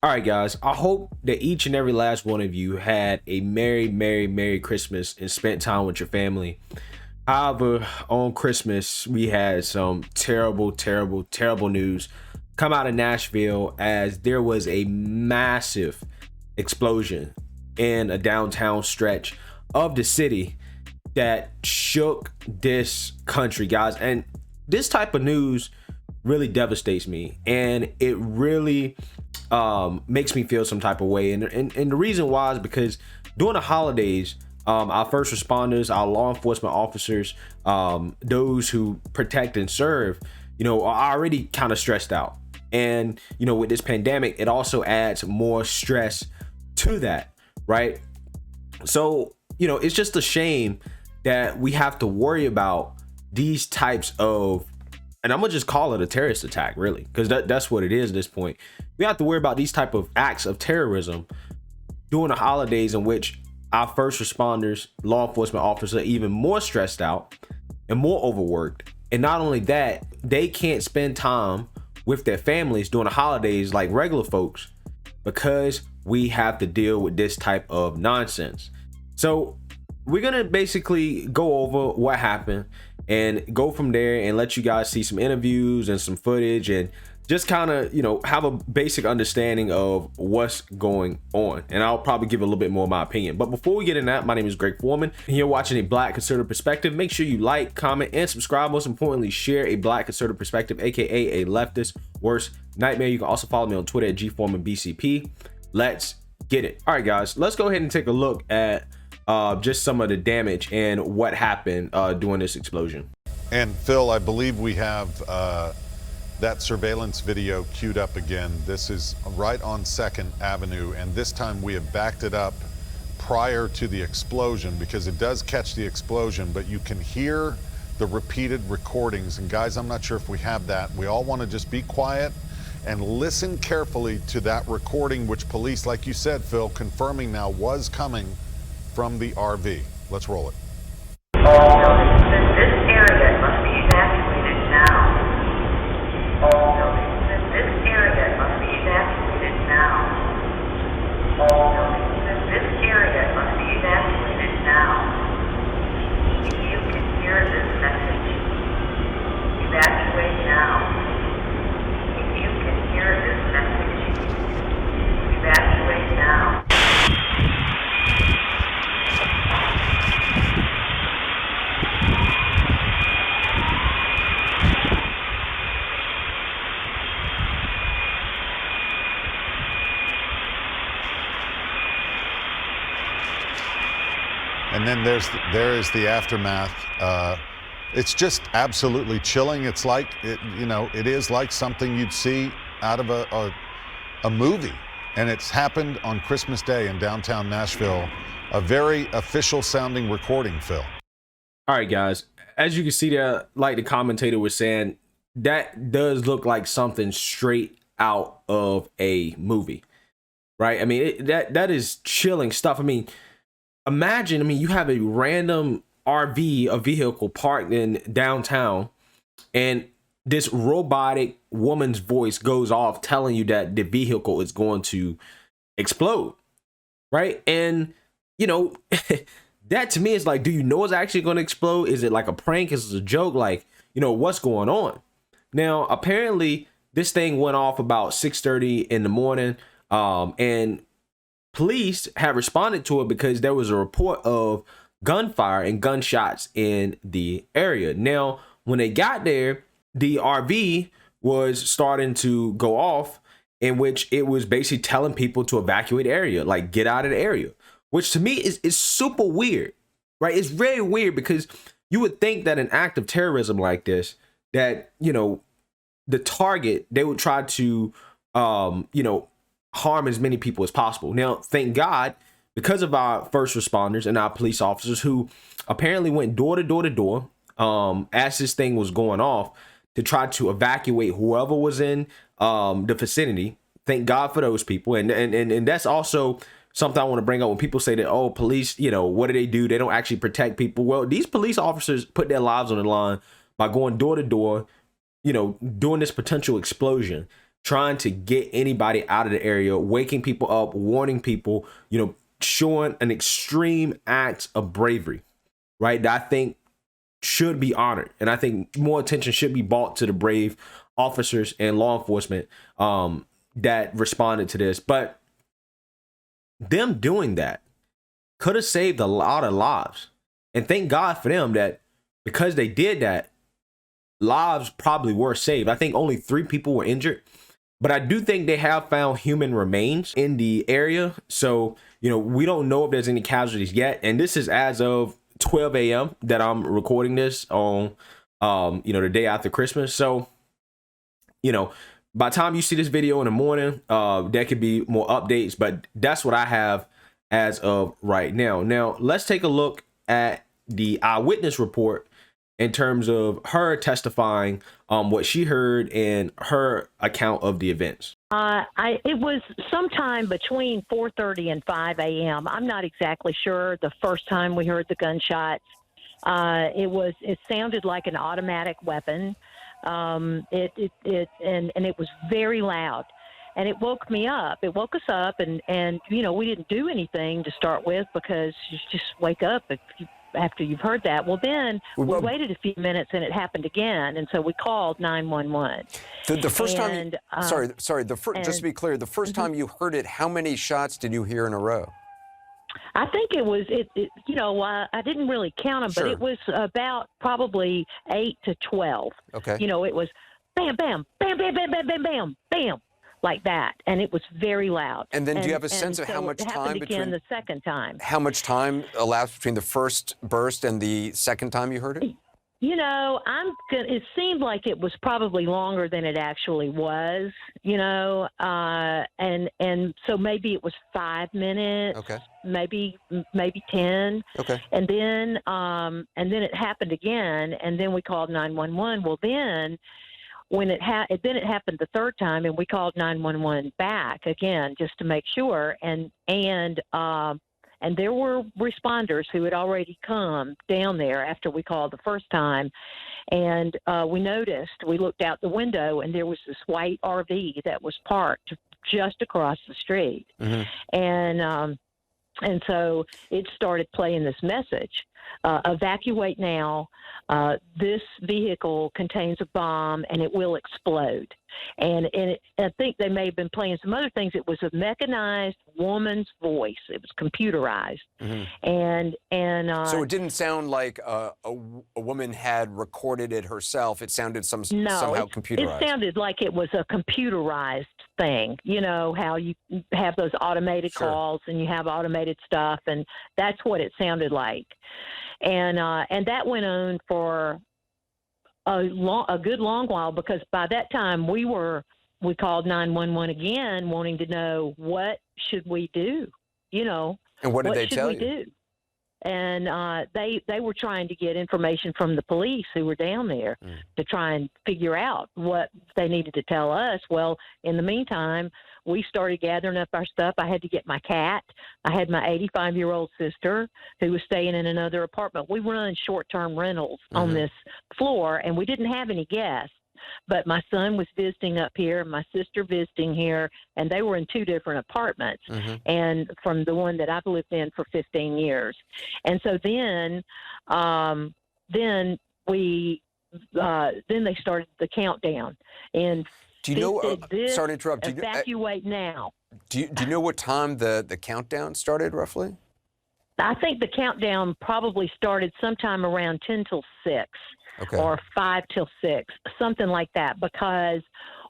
All right, guys. I hope that each and every last one of you had a merry Christmas and spent time with your family. However, on Christmas, we had some terrible news come out of Nashville as there was a massive explosion in a downtown stretch of the city that shook this country, guys. And this type of news really devastates me, and it really makes me feel some type of way. And the reason why is because during the holidays, our first responders, our law enforcement officers, those who protect and serve, are already kind of stressed out. And, with this pandemic, it also adds more stress to that, right? So, it's just a shame that we have to worry about these types of, and I'm gonna just call it a terrorist attack, really, because that's what it is at this point. We have to worry about these type of acts of terrorism during the holidays, in which our first responders, law enforcement officers, are even more stressed out and more overworked. And not only that, they can't spend time with their families during the holidays like regular folks because we have to deal with this type of nonsense. So we're gonna basically go over what happened and go from there and let you guys see some interviews and some footage and just kind of, have a basic understanding of what's going on. And I'll probably give a little bit more of my opinion. But before we get in that, my name is Greg Foreman, and you're watching A Black Conservative Perspective. Make sure you like, comment, and subscribe. Most importantly, share A Black Conservative Perspective, aka a leftist worst nightmare. You can also follow me on Twitter at gforemanbcp. Let's get it. All right, guys, let's go ahead and take a look at just some of the damage and what happened during this explosion. And Phil, I believe we have that surveillance video queued up again. This is right on 2nd Avenue, and this time we have backed it up prior to the explosion because it does catch the explosion, but you can hear the repeated recordings. And guys, I'm not sure if we have that. We all want to just be quiet and listen carefully to that recording, which police, like you said, Phil, confirming now was coming from the RV. Let's roll it. All buildings in this area must be evacuated now. All buildings in this area must be evacuated now. All buildings in this area must be evacuated now. If you can hear this message, evacuate now. If you can hear this message, evacuate now. And then there is the aftermath. It's just absolutely chilling. It's like it is like something you'd see out of a movie, and it's happened on Christmas Day in downtown Nashville. A very official sounding recording, Phil. All right, guys, as you can see there, like the commentator was saying, that does look like something straight out of a movie, right? I mean, that is chilling stuff. I mean, imagine, you have a random RV, a vehicle parked in downtown, and this robotic woman's voice goes off telling you that the vehicle is going to explode, right? And, that to me is like, do you know it's actually going to explode? Is it like a prank? Is it a joke? Like, what's going on? Now, apparently, this thing went off about 6:30 in the morning, and police have responded to it because there was a report of gunfire and gunshots in the area. Now, when they got there, the RV was starting to go off, in which it was basically telling people to evacuate the area, like get out of the area, which to me is super weird, right? It's very weird because you would think that an act of terrorism like this, that, the target, they would try to, harm as many people as possible. Now, thank God, because of our first responders and our police officers who apparently went door to door as this thing was going off to try to evacuate whoever was in the vicinity. Thank God for those people. And that's also something I want to bring up when people say that, oh, police, what do? They don't actually protect people. Well, these police officers put their lives on the line by going door to door, doing this potential explosion. trying to get anybody out of the area, waking people up, warning people, showing an extreme act of bravery, right? That I think should be honored. And I think more attention should be brought to the brave officers and law enforcement that responded to this. But them doing that could have saved a lot of lives. And thank God for them that because they did that, lives probably were saved. I think only 3 people were injured. But I do think they have found human remains in the area. So, we don't know if there's any casualties yet. And this is as of 12 a.m. that I'm recording this on, the day after Christmas. So, by the time you see this video in the morning, there could be more updates. But that's what I have as of right now. Now, let's take a look at the eyewitness report in terms of her testifying what she heard and her account of the events. It was sometime between 4:30 and 5 a.m. I'm not exactly sure the first time we heard the gunshots. It sounded like an automatic weapon. It was very loud. And it woke me up. It woke us up, and we didn't do anything to start with because you just wake up after you've heard that. Well, then we waited a few minutes, and it happened again, and so we called 911. The first time, just to be clear, the first time you heard it, how many shots did you hear in a row? I think it was, I didn't really count them, Sure. but it was about probably 8 to 12. Okay. It was bam, bam, bam, bam, bam, bam, bam, bam, bam, like that, and it was very loud. And then do you have a sense of so how much it time happened between again the second time? How much time elapsed between the first burst and the second time you heard it? It seemed like it was probably longer than it actually was, and so maybe it was 5 minutes, Okay. maybe 10. Okay. And then it happened again, and then we called 911. Well, then when it happened the third time, and we called 911 back again just to make sure, and there were responders who had already come down there after we called the first time, and we looked out the window, and there was this white RV that was parked just across the street, Mm-hmm. and so it started playing this message. Evacuate now. This vehicle contains a bomb and it will explode. And I think they may have been playing some other things. It was a mechanized woman's voice. It was computerized. Mm-hmm. And So it didn't sound like a woman had recorded it herself. It sounded somehow computerized. It sounded like it was a computerized thing. You know how you have those automated Sure. calls and you have automated stuff, and that's what it sounded like. And that went on for a good long while, because by that time we called 911 again, wanting to know what should we do, And what did they tell you? do? And they were trying to get information from the police who were down there to try and figure out what they needed to tell us. Well, in the meantime, we started gathering up our stuff. I had to get my cat. I had my 85-year-old sister who was staying in another apartment. We run short-term rentals on this floor, and we didn't have any guests. But my son was visiting up here, my sister visiting here, and they were in 2 different apartments, and from the one that I've lived in for 15 years. And so then they started the countdown. And do you know? Sorry to interrupt. Evacuate now. Do you know what time the countdown started roughly? I think the countdown probably started sometime around 10 till 6. Okay. Or 5 till 6, something like that, because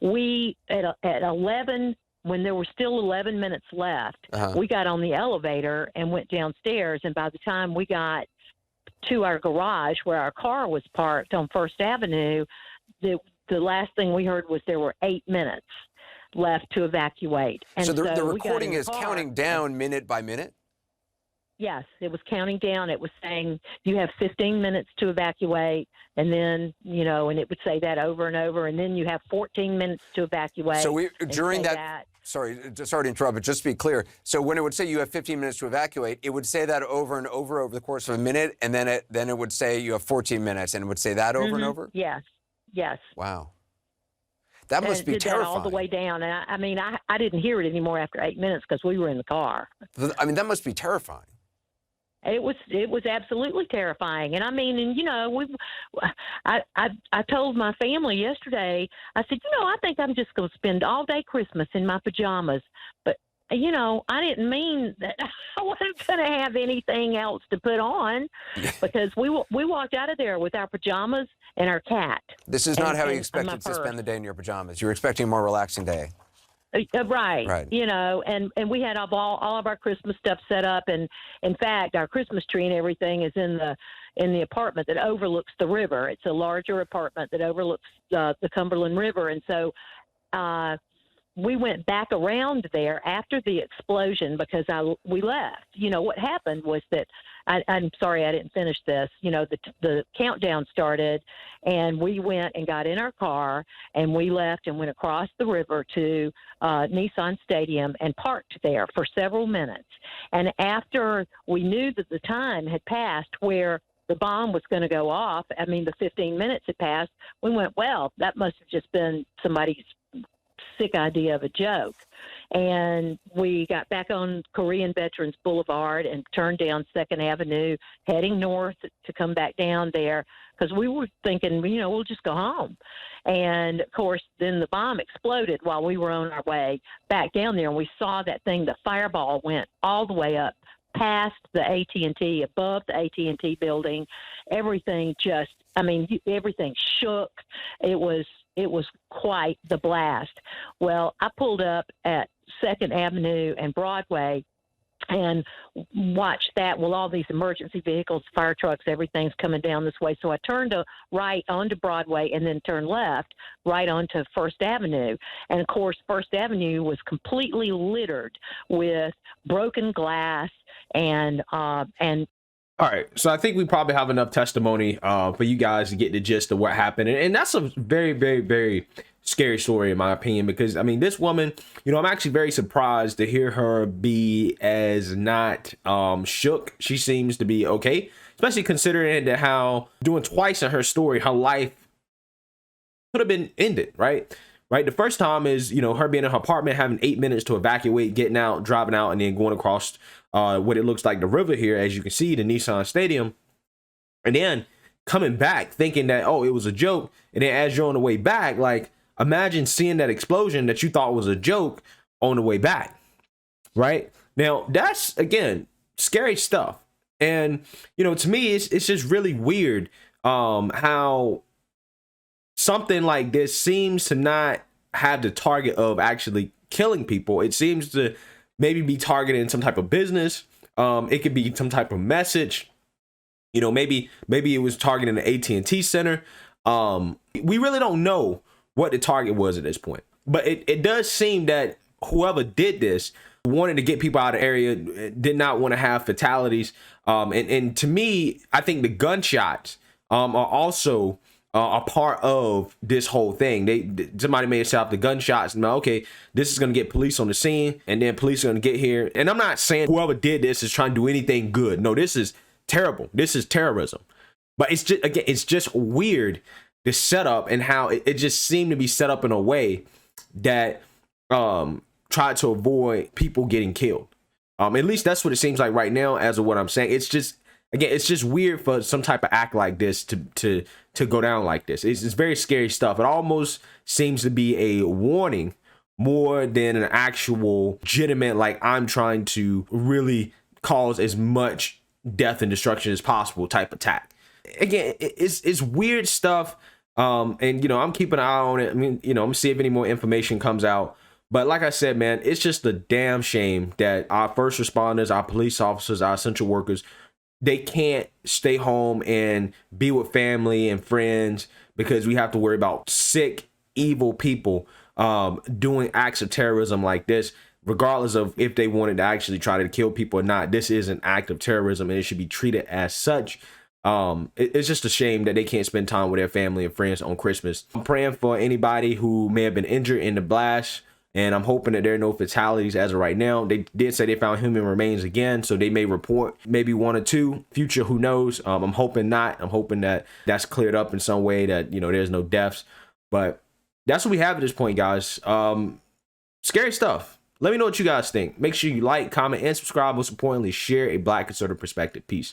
we at 11, when there were still 11 minutes left, we got on the elevator and went downstairs, and by the time we got to our garage where our car was parked on First Avenue, the last thing we heard was there were 8 minutes left to evacuate. And so the we got recording in the is car. counting down minute by minute? Yes, it was counting down. It was saying you have 15 minutes to evacuate, and then, and it would say that over and over, and then you have 14 minutes to evacuate. So during that, sorry to interrupt, but just to be clear, so when it would say you have 15 minutes to evacuate, it would say that over and over the course of a minute, and then it would say you have 14 minutes, and it would say that over and over? Yes. Wow. That must be did that all the terrifying. way down. And I mean, I didn't hear it anymore after 8 minutes because we were in the car. I mean, that must be terrifying. It was absolutely terrifying. And I mean, and I told my family yesterday, I said, I think I'm just going to spend all day Christmas in my pajamas. But I didn't mean that I wasn't going to have anything else to put on, because we walked out of there with our pajamas and our cat. This is not how you expected to spend the day in your pajamas. You were expecting a more relaxing day. Right. Right. And we had all of our Christmas stuff set up, and in fact, our Christmas tree and everything is in the apartment that overlooks the river. It's a larger apartment that overlooks the Cumberland River, and so we went back around there after the explosion because we left. What happened was that I'm sorry I didn't finish this. The countdown started, and we went and got in our car, and we left and went across the river to Nissan Stadium and parked there for several minutes. And after we knew that the time had passed where the bomb was going to go off, I mean, the 15 minutes had passed, we went, well, that must have just been somebody's sick idea of a joke. And we got back on Korean Veterans Boulevard and turned down 2nd Avenue, heading north to come back down there, because we were thinking, we'll just go home. And, of course, then the bomb exploded while we were on our way back down there, and we saw that thing. The fireball went all the way up past the AT&T, above the AT&T building. Everything everything shook. It was quite the blast. Well, I pulled up at 2nd Avenue and Broadway and watched that. Well, all these emergency vehicles, fire trucks, everything's coming down this way. So I turned right onto Broadway and then turned left right onto 1st Avenue. And, of course, 1st Avenue was completely littered with broken glass and all right, so I think we probably have enough testimony for you guys to get the gist of what happened, and that's a very, very, very scary story in my opinion, because I mean, this woman, I'm actually very surprised to hear her be as not shook. She seems to be okay, especially considering that how doing twice in her story, her life could have been ended, right? The first time is, her being in her apartment, having 8 minutes to evacuate, getting out, driving out, and then going across what it looks like the river here, as you can see, the Nissan Stadium. And then coming back thinking that, it was a joke. And then as you're on the way back, like, imagine seeing that explosion that you thought was a joke on the way back, right? Now, that's, again, scary stuff. And, to me, it's just really weird how something like this seems to not have the target of actually killing people. It seems to maybe be targeting some type of business. It could be some type of message. Maybe it was targeting the AT&T center. We really don't know what the target was at this point. But it does seem that whoever did this wanted to get people out of the area, did not want to have fatalities. And to me, I think the gunshots are also a part of this whole thing. Somebody may have set up the gunshots and okay, this is going to get police on the scene, and then police are going to get here. And I'm not saying whoever did this is trying to do anything good. No, this is terrible. This is terrorism. But it's just weird, the setup, and how it just seemed to be set up in a way that tried to avoid people getting killed. At least that's what it seems like right now, as of what I'm saying. It's just weird for some type of act like this to go down like this. It's very scary stuff. It almost seems to be a warning more than an actual legitimate, like, I'm trying to really cause as much death and destruction as possible type attack. Again, it's weird stuff. And I'm keeping an eye on it. I mean, I'm gonna see if any more information comes out. But like I said, man, it's just a damn shame that our first responders, our police officers, our essential workers, they can't stay home and be with family and friends because we have to worry about sick, evil people doing acts of terrorism like this, regardless of if they wanted to actually try to kill people or not. This is an act of terrorism, and it should be treated as such. It's just a shame that they can't spend time with their family and friends on Christmas. I'm praying for anybody who may have been injured in the blast, and I'm hoping that there are no fatalities as of right now. They did say they found human remains again, so they may report maybe 1 or 2. Future, who knows? I'm hoping not. I'm hoping that that's cleared up in some way, that there's no deaths. But that's what we have at this point, guys. Scary stuff. Let me know what you guys think. Make sure you like, comment, and subscribe. Most importantly, share a Black conservative perspective. Peace.